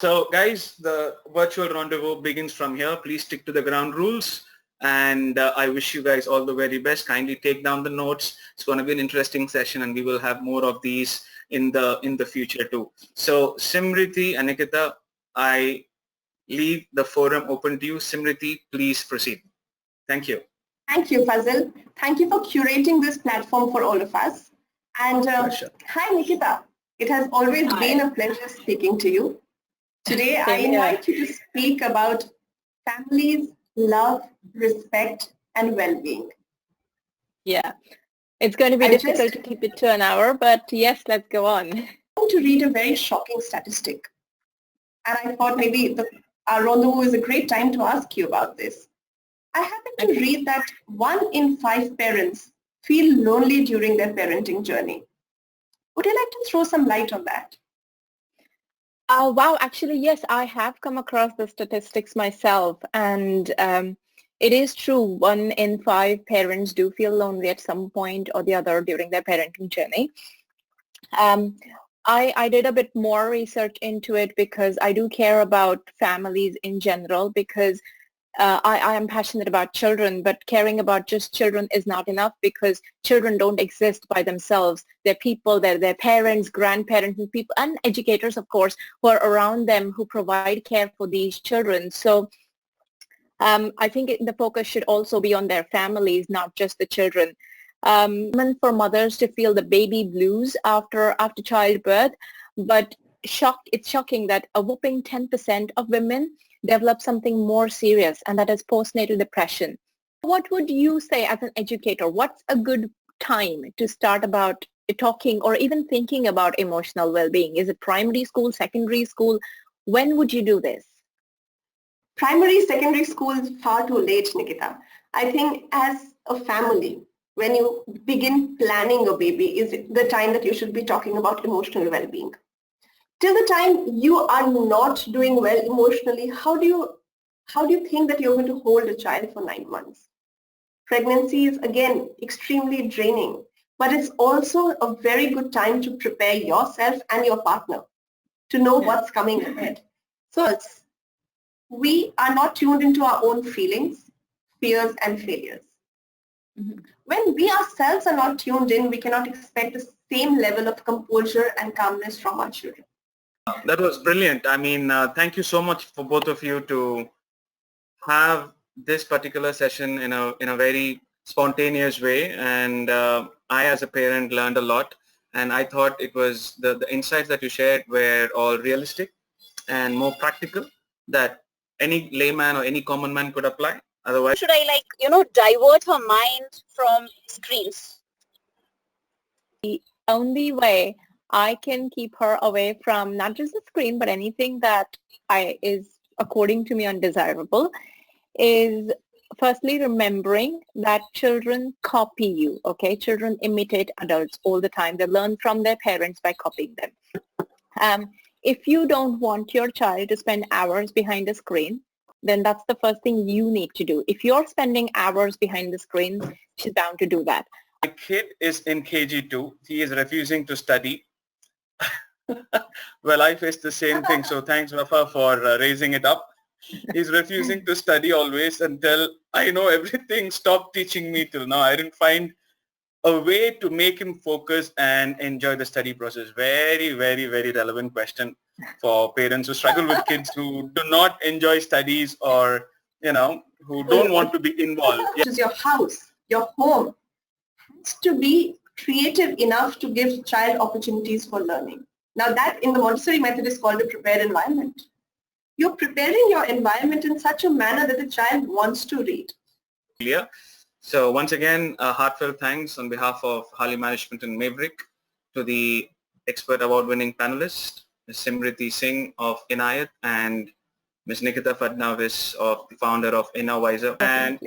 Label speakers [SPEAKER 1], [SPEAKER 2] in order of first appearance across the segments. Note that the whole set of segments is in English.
[SPEAKER 1] So guys, the virtual rendezvous begins from here. Please stick to the ground rules. And I wish you guys all the very best. Kindly take down the notes. It's going to be an interesting session, and we will have more of these in the future too. So Simriti and Nikita, I leave the forum open to you. Simriti, please proceed. Thank you.
[SPEAKER 2] Thank you, Fazil. Thank you for curating this platform for all of us. And hi, Nikita. It has always been a pleasure speaking to you. Today, I invite you to speak about families, love, respect, and well-being.
[SPEAKER 3] Yeah, it's going to be difficult to keep it to an hour, but yes, let's go on.
[SPEAKER 2] I'm going to read a very shocking statistic. And I thought maybe our rendezvous is a great time to ask you about this. I happened to read that 1 in 5 parents feel lonely during their parenting journey. Would you like to throw some light on that?
[SPEAKER 3] Wow, actually, yes, I have come across the statistics myself, and it is true. 1 in 5 parents do feel lonely at some point or the other during their parenting journey. I did a bit more research into it because I do care about families in general, because I am passionate about children, but caring about just children is not enough, because children don't exist by themselves. They're people, they're their parents, grandparents, and people, and educators, of course, who are around them, who provide care for these children. So I think the focus should also be on their families, not just the children. For mothers to feel the baby blues after childbirth, but it's shocking that a whopping 10% of women develop something more serious, and that is postnatal depression. What would you say as an educator? What's a good time to start about talking or even thinking about emotional well-being? Is it primary school, secondary school? When would you do this?
[SPEAKER 2] Primary, secondary school is far too late, Nikita. I think as a family, when you begin planning a baby is the time that you should be talking about emotional well-being. Till the time you are not doing well emotionally, how do you think that you're going to hold a child for 9 months? Pregnancy is, again, extremely draining, but it's also a very good time to prepare yourself and your partner to know what's coming ahead. So we are not tuned into our own feelings, fears, and failures. Mm-hmm. When we ourselves are not tuned in, we cannot expect the same level of composure and calmness from our children.
[SPEAKER 1] That was brilliant. I mean, thank you so much for both of you to have this particular session in a very spontaneous way. And I, as a parent, learned a lot. And I thought it was the insights that you shared were all realistic and more practical, that any layman or any common man could apply. Otherwise,
[SPEAKER 4] should I divert her mind from screens?
[SPEAKER 3] The only way I can keep her away from not just the screen, but anything that is, according to me, undesirable, is firstly remembering that children copy you, okay? Children imitate adults all the time. They learn from their parents by copying them. If you don't want your child to spend hours behind a screen, then that's the first thing you need to do. If you're spending hours behind the screen, she's bound to do that.
[SPEAKER 1] My kid is in KG2. He is refusing to study. Well, I faced the same thing, so thanks, Wafa, for raising it up. He's refusing to study always until I know everything. Stop teaching me till now. I didn't find a way to make him focus and enjoy the study process. Very, very, very relevant question for parents who struggle with kids who do not enjoy studies or, who don't want to be involved.
[SPEAKER 2] Which is your house, your home, has to be creative enough to give child opportunities for learning. Now that in the Montessori method is called a prepared environment. You're preparing your environment in such a manner that the child wants to read.
[SPEAKER 1] Clear. So once again, heartfelt thanks on behalf of Harley Management and Maverick to the expert award-winning panelists, Ms. Simriti Singh of Inaayat and Ms. Nikita Phadnavis, of the founder of Innerwiser. And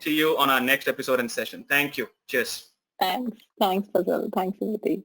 [SPEAKER 1] see you on our next episode and session. Thank you. Cheers.
[SPEAKER 3] Thanks, Fazil. Thanks, Simriti.